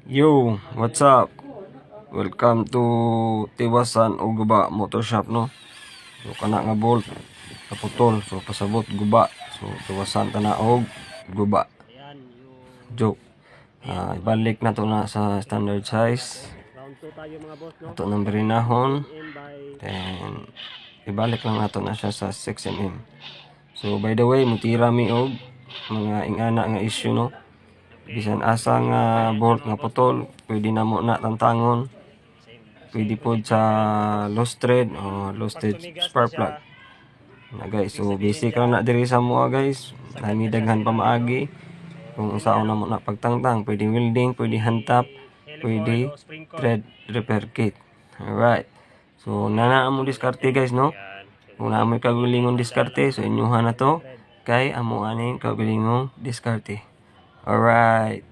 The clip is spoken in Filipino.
Yo, what's up? Welcome to Tiwasan o Guba Motor Shop, no? So kana nga bolt kaputol, so pasabot guba. So tiwasan ta na og guba. Joke. Ibalik na to na sa standard size. Ato nang berinahon. Then ibalik lang nato na siya sa 6mm. So by the way, mutira mi og mga ingana nga issue, no? Bisan asa nga bolt nga putol, pwede na mo na tantangon. Pwede po sa lost thread o lost thread spark plug. Na guys, so basic lang na diri sa mua guys. Nani daghan pa maagi. Kung saan na mo na pagtangtang, pwede welding, pwede hand tap, pwede thread repair kit. Alright. So nana mo diskarte guys, no? Kung na mo kagalingon diskarte, so inyuhan na to kay amo aning kagalingon diskarte. Alright.